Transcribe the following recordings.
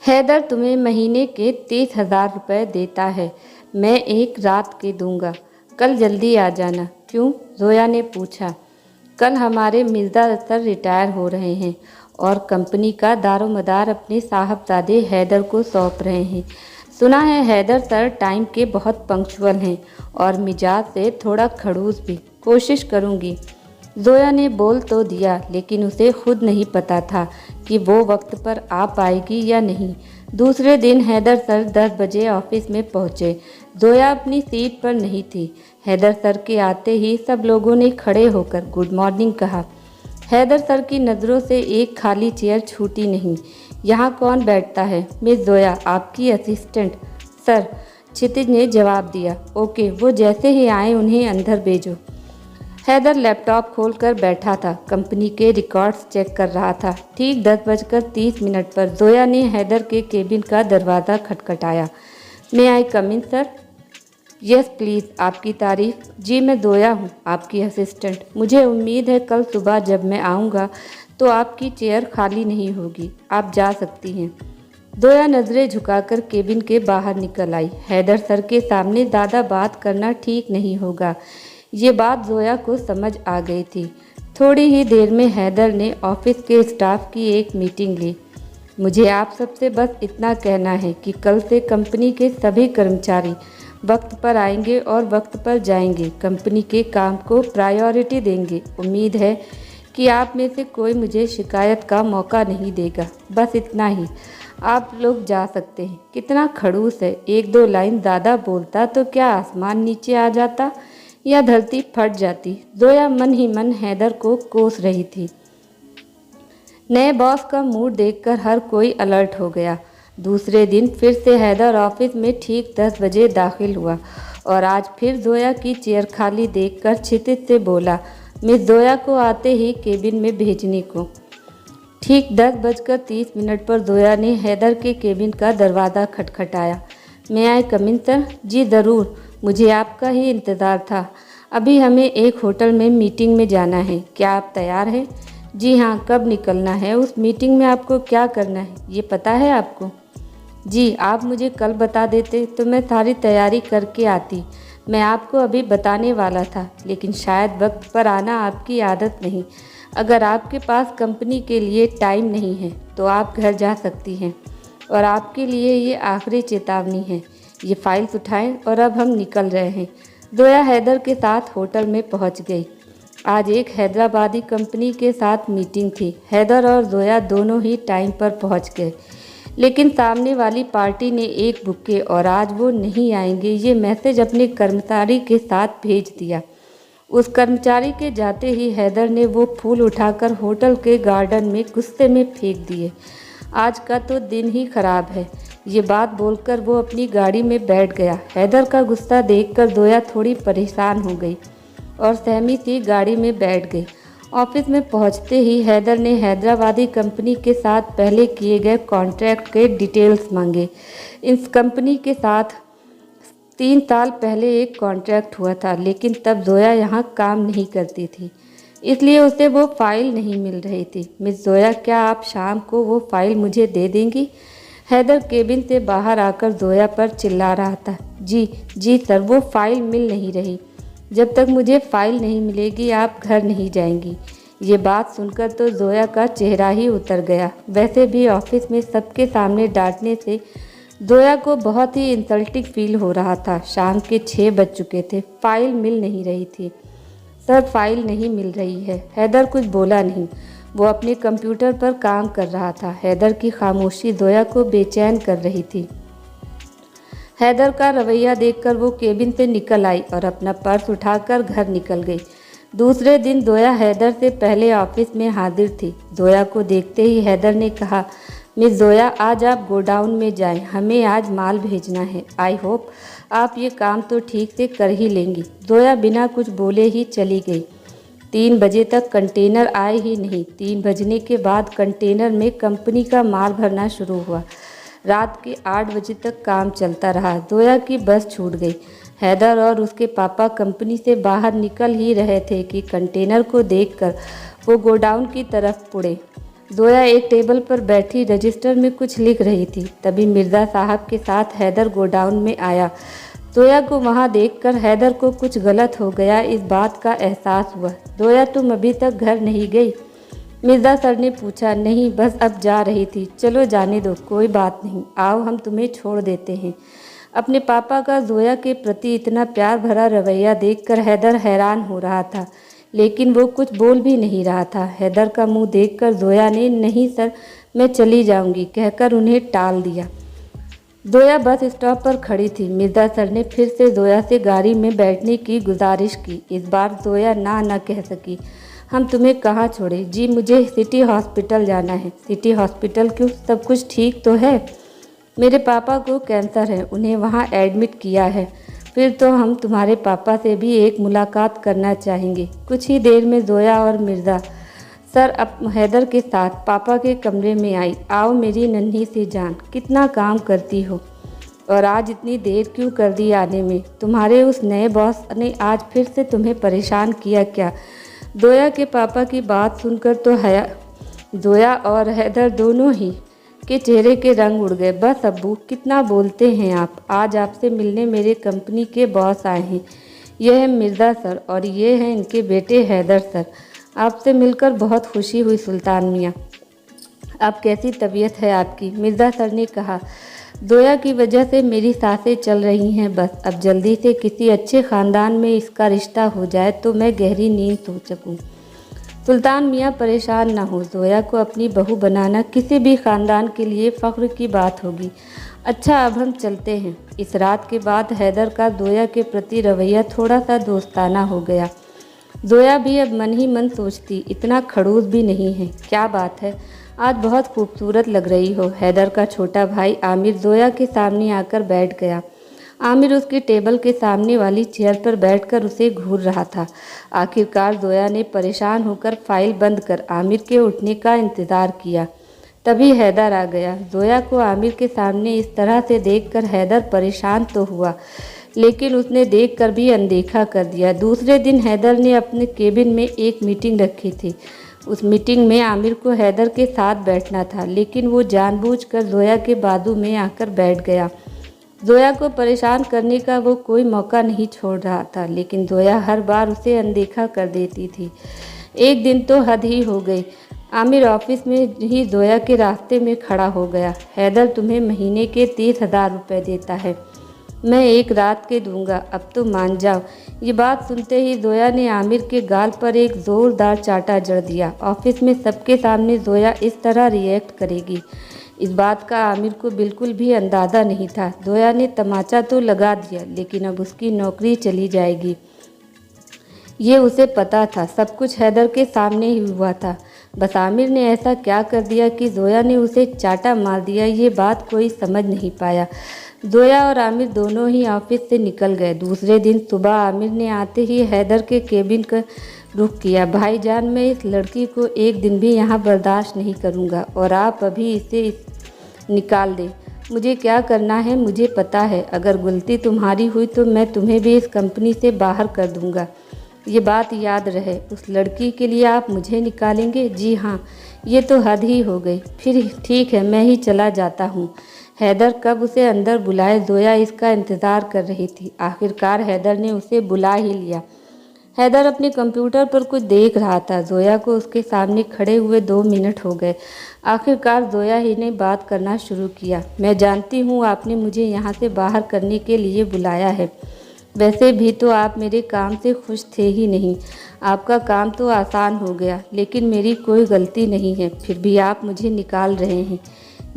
हैदर तुम्हें महीने के 30,000 रुपये देता है। मैं एक रात के दूंगा। कल जल्दी आ जाना। क्यों? जोया ने पूछा। कल हमारे मिर्ज़ा सर रिटायर हो रहे हैं और कंपनी का दारोमदार अपने साहबजादे हैदर को सौंप रहे हैं। सुना है हैदर सर टाइम के बहुत पंक्चुअल हैं और मिजाज से थोड़ा खड़ूस भी। कोशिश करूँगी। जोया ने बोल तो दिया, लेकिन उसे खुद नहीं पता था कि वो वक्त पर आ पाएगी या नहीं। दूसरे दिन हैदर सर 10 बजे ऑफिस में पहुंचे। जोया अपनी सीट पर नहीं थी। हैदर सर के आते ही सब लोगों ने खड़े होकर गुड मॉर्निंग कहा। हैदर सर की नज़रों से एक खाली चेयर छूटी नहीं। यहाँ कौन बैठता है? मिस जोया, आपकी असिस्टेंट। सर, क्षितिज ने जवाब दिया। ओके, वो जैसे ही आए उन्हें अंदर भेजो। हैदर लैपटॉप खोलकर बैठा था। कंपनी के रिकॉर्ड्स चेक कर रहा था। ठीक 10:30 पर जोया ने हैदर के केबिन का दरवाज़ा खटखटाया। मे आई कम इन सर? Yes please. आपकी तारीफ? जी, मैं जोया हूँ, आपकी असिस्टेंट। मुझे उम्मीद है कल सुबह जब मैं आऊँगा तो आपकी चेयर खाली नहीं होगी। आप जा सकती हैं। जोया नज़रें झुकाकर केबिन के बाहर निकल आई। हैदर सर के सामने ज़्यादा बात करना ठीक नहीं होगा। ये बात जोया को समझ आ गई थी। थोड़ी ही देर में हैदर ने ऑफिस के स्टाफ की एक मीटिंग ली। मुझे आप सबसे बस इतना कहना है कि कल से कंपनी के सभी कर्मचारी वक्त पर आएंगे और वक्त पर जाएंगे। कंपनी के काम को प्रायोरिटी देंगे। उम्मीद है कि आप में से कोई मुझे शिकायत का मौका नहीं देगा। बस इतना ही। आप लोग जा सकते हैं। कितना खड़ूस है। एक दो लाइन ज़्यादा बोलता तो क्या आसमान नीचे आ जाता या धरती फट जाती। जोया मन ही मन हैदर को कोस रही थी। नए बॉस का मूड देखकर हर कोई अलर्ट हो गया। दूसरे दिन फिर से हैदर ऑफिस में ठीक 10 बजे दाखिल हुआ और आज फिर जोया की चेयर खाली देखकर क्षितिज से बोला, मिस जोया को आते ही केबिन में भेजने को। ठीक 10:30 पर जोया ने हैदर के केबिन का दरवाज़ा खटखटाया। मैं आई कम इन सर? जी ज़रूर, मुझे आपका ही इंतज़ार था। अभी हमें एक होटल में मीटिंग में जाना है। क्या आप तैयार हैं? जी हाँ। कब निकलना है? उस मीटिंग में आपको क्या करना है ये पता है आपको? जी, आप मुझे कल बता देते तो मैं सारी तैयारी करके आती। मैं आपको अभी बताने वाला था, लेकिन शायद वक्त पर आना आपकी आदत नहीं। अगर आपके पास कंपनी के लिए टाइम नहीं है तो आप घर जा सकती हैं, और आपके लिए ये आखिरी चेतावनी है। ये फाइल्स उठाएं और अब हम निकल रहे हैं। जोया हैदर के साथ होटल में पहुंच गई। आज एक हैदराबादी कंपनी के साथ मीटिंग थी। हैदर और जोया दोनों ही टाइम पर पहुंच गए, लेकिन सामने वाली पार्टी ने एक बुके और आज वो नहीं आएंगे ये मैसेज अपने कर्मचारी के साथ भेज दिया। उस कर्मचारी के जाते ही हैदर ने वो फूल उठाकर होटल के गार्डन में गुस्से में फेंक दिए। आज का तो दिन ही खराब है। ये बात बोलकर वो अपनी गाड़ी में बैठ गया। हैदर का गुस्सा देखकर जोया थोड़ी परेशान हो गई और सहमी सी गाड़ी में बैठ गई। ऑफिस में पहुंचते ही हैदर ने हैदराबादी कंपनी के साथ पहले किए गए कॉन्ट्रैक्ट के डिटेल्स मांगे। इस कंपनी के साथ 3 साल पहले एक कॉन्ट्रैक्ट हुआ था, लेकिन तब जोया यहाँ काम नहीं करती थी, इसलिए उसे वो फाइल नहीं मिल रही थी। मिस जोया, क्या आप शाम को वो फाइल मुझे दे देंगी? हैदर केबिन से बाहर आकर जोया पर चिल्ला रहा था। जी सर, वो फाइल मिल नहीं रही। जब तक मुझे फाइल नहीं मिलेगी आप घर नहीं जाएंगी। ये बात सुनकर तो जोया का चेहरा ही उतर गया। वैसे भी ऑफिस में सबके सामने डांटने से जोया को बहुत ही इंसल्टिंग फील हो रहा था। शाम के 6 बज चुके थे। फाइल मिल नहीं रही थी। सर, फाइल नहीं मिल रही है। हैदर कुछ बोला नहीं। वो अपने कंप्यूटर पर काम कर रहा था। हैदर की खामोशी जोया को बेचैन कर रही थी। हैदर का रवैया देखकर वो केबिन से निकल आई और अपना पर्स उठाकर घर निकल गई। दूसरे दिन जोया हैदर से पहले ऑफिस में हाजिर थी। जोया को देखते ही हैदर ने कहा, मिस जोया, आज आप गोडाउन में जाएं। हमें आज माल भेजना है। आई होप आप ये काम तो ठीक से कर ही लेंगी। जोया बिना कुछ बोले ही चली गई। 3 बजे तक कंटेनर आए ही नहीं। 3 बजने के बाद कंटेनर में कंपनी का माल भरना शुरू हुआ। रात के 8 बजे तक काम चलता रहा। जोया की बस छूट गई। हैदर और उसके पापा कंपनी से बाहर निकल ही रहे थे कि कंटेनर को देखकर वो गोडाउन की तरफ मुड़े। जोया एक टेबल पर बैठी रजिस्टर में कुछ लिख रही थी। तभी मिर्ज़ा साहब के साथ हैदर गोडाउन में आया। जोया को वहाँ देखकर हैदर को कुछ गलत हो गया, इस बात का एहसास हुआ। जोया, तुम अभी तक घर नहीं गई? मिर्ज़ा सर ने पूछा। नहीं, बस अब जा रही थी। चलो जाने दो, कोई बात नहीं, आओ हम तुम्हें छोड़ देते हैं। अपने पापा का जोया के प्रति इतना प्यार भरा रवैया देखकर हैदर हैरान हो रहा था, लेकिन वो कुछ बोल भी नहीं रहा था। हैदर का मुंह देखकर जोया ने नहीं सर, मैं चली जाऊंगी कहकर उन्हें टाल दिया। जोया बस स्टॉप पर खड़ी थी। मिर्ज़ा सर ने फिर से जोया से गाड़ी में बैठने की गुजारिश की। इस बार जोया ना कह सकी। हम तुम्हें कहाँ छोड़े? जी, मुझे सिटी हॉस्पिटल जाना है। सिटी हॉस्पिटल क्यों? सब कुछ ठीक तो है? मेरे पापा को कैंसर है, उन्हें वहाँ एडमिट किया है। फिर तो हम तुम्हारे पापा से भी एक मुलाकात करना चाहेंगे। कुछ ही देर में जोया और मिर्ज़ा सर अब हैदर के साथ पापा के कमरे में आई। आओ मेरी नन्ही सी जान, कितना काम करती हो और आज इतनी देर क्यों कर दी आने में? तुम्हारे उस नए बॉस ने आज फिर से तुम्हें परेशान किया क्या? जोया के पापा की बात सुनकर तो जोया और हैदर दोनों ही के चेहरे के रंग उड़ गए। बस अब्बू, कितना बोलते हैं आप। आज आपसे मिलने मेरे कंपनी के बॉस आए हैं। यह है मिर्ज़ा सर और ये हैं इनके बेटे हैदर सर। आपसे मिलकर बहुत खुशी हुई सुल्तान मियाँ। अब कैसी तबीयत है आपकी? मिर्ज़ा सर ने कहा। जोया की वजह से मेरी सांसें चल रही हैं बस। अब जल्दी से किसी अच्छे ख़ानदान में इसका रिश्ता हो जाए तो मैं गहरी नींद सो सकूं। सुल्तान मियाँ परेशान ना हो, जोया को अपनी बहू बनाना किसी भी ख़ानदान के लिए फ़ख्र की बात होगी। अच्छा, अब हम चलते हैं। इस रात के बाद हैदर का जोया के प्रति रवैया थोड़ा सा दोस्ताना हो गया। जोया भी अब मन ही मन सोचती, इतना खड़ूस भी नहीं है। क्या बात है, आज बहुत खूबसूरत लग रही हो। हैदर का छोटा भाई आमिर जोया के सामने आकर बैठ गया। आमिर उसकी टेबल के सामने वाली चेयर पर बैठकर उसे घूर रहा था। आखिरकार जोया ने परेशान होकर फाइल बंद कर आमिर के उठने का इंतज़ार किया। तभी हैदर आ गया। जोया को आमिर के सामने इस तरह से देखकर हैदर परेशान तो हुआ, लेकिन उसने देखकर भी अनदेखा कर दिया। दूसरे दिन हैदर ने अपने केबिन में एक मीटिंग रखी थी। उस मीटिंग में आमिर को हैदर के साथ बैठना था, लेकिन वो जानबूझकर जोया के बाजू में आकर बैठ गया। जोया को परेशान करने का वो कोई मौका नहीं छोड़ रहा था, लेकिन जोया हर बार उसे अनदेखा कर देती थी। एक दिन तो हद ही हो गई। आमिर ऑफिस में ही जोया के रास्ते में खड़ा हो गया। हैदर तुम्हें महीने के 30,000 रुपये देता है, मैं एक रात के दूंगा, अब तो मान जाओ। ये बात सुनते ही जोया ने आमिर के गाल पर एक ज़ोरदार चाटा जड़ दिया। ऑफिस में सबके सामने जोया इस तरह रिएक्ट करेगी, इस बात का आमिर को बिल्कुल भी अंदाज़ा नहीं था। जोया ने तमाचा तो लगा दिया, लेकिन अब उसकी नौकरी चली जाएगी, ये उसे पता था। सब कुछ हैदर के सामने ही हुआ था। बस आमिर ने ऐसा क्या कर दिया कि जोया ने उसे चाटा मार दिया, ये बात कोई समझ नहीं पाया। जोया और आमिर दोनों ही ऑफिस से निकल गए। दूसरे दिन सुबह आमिर ने आते ही हैदर के केबिन का रुख किया। भाईजान, मैं इस लड़की को एक दिन भी यहाँ बर्दाश्त नहीं करूँगा और आप अभी इसे निकाल दें। मुझे क्या करना है मुझे पता है। अगर गलती तुम्हारी हुई तो मैं तुम्हें भी इस कंपनी से बाहर कर दूँगा, ये बात याद रहे। उस लड़की के लिए आप मुझे निकालेंगे? जी हाँ, ये तो हद ही हो गई। फिर ठीक है, मैं ही चला जाता हूँ। हैदर कब उसे अंदर बुलाए, जोया इसका इंतज़ार कर रही थी। आखिरकार हैदर ने उसे बुला ही लिया। हैदर अपने कंप्यूटर पर कुछ देख रहा था। जोया को उसके सामने खड़े हुए 2 मिनट हो गए। आखिरकार जोया ही ने बात करना शुरू किया। मैं जानती हूँ आपने मुझे यहाँ से बाहर करने के लिए बुलाया है, वैसे भी तो आप मेरे काम से खुश थे ही नहीं। आपका काम तो आसान हो गया, लेकिन मेरी कोई गलती नहीं है, फिर भी आप मुझे निकाल रहे हैं,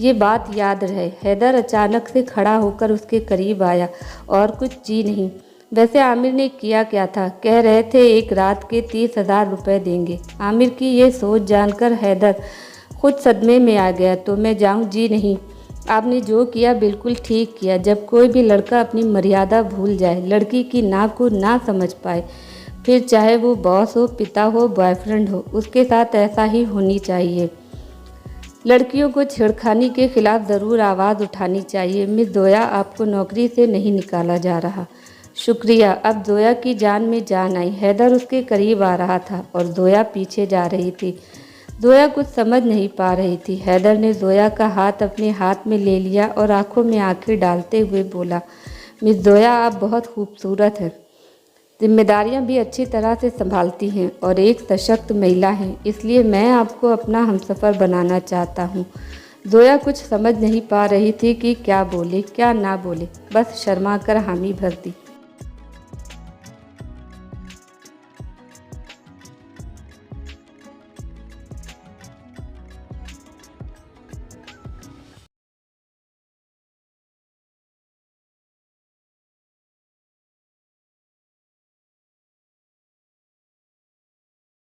ये बात याद रहे। हैदर अचानक से खड़ा होकर उसके करीब आया। और कुछ जी नहीं। वैसे आमिर ने किया क्या था? कह रहे थे एक रात के 30,000 रुपये देंगे। आमिर की ये सोच जानकर हैदर खुद सदमे में आ गया। तो मैं जाऊँ? जी नहीं, आपने जो किया बिल्कुल ठीक किया। जब कोई भी लड़का अपनी मर्यादा भूल जाए, लड़की की ना को ना समझ पाए, फिर चाहे वो बॉस हो, पिता हो, बॉयफ्रेंड हो, उसके साथ ऐसा ही होनी चाहिए। लड़कियों को छेड़खानी के खिलाफ ज़रूर आवाज़ उठानी चाहिए। मिस जोया, आपको नौकरी से नहीं निकाला जा रहा। शुक्रिया। अब जोया की जान में जान आई। हैदर उसके करीब आ रहा था और जोया पीछे जा रही थी। जोया कुछ समझ नहीं पा रही थी। हैदर ने जोया का हाथ अपने हाथ में ले लिया और आंखों में आंखें डालते हुए बोला, मिस जोया, आप बहुत खूबसूरत हैं, जिम्मेदारियां भी अच्छी तरह से संभालती हैं और एक सशक्त महिला हैं, इसलिए मैं आपको अपना हमसफ़र बनाना चाहता हूँ। जोया कुछ समझ नहीं पा रही थी कि क्या बोले क्या ना बोले, बस शर्मा कर हामी भर दी।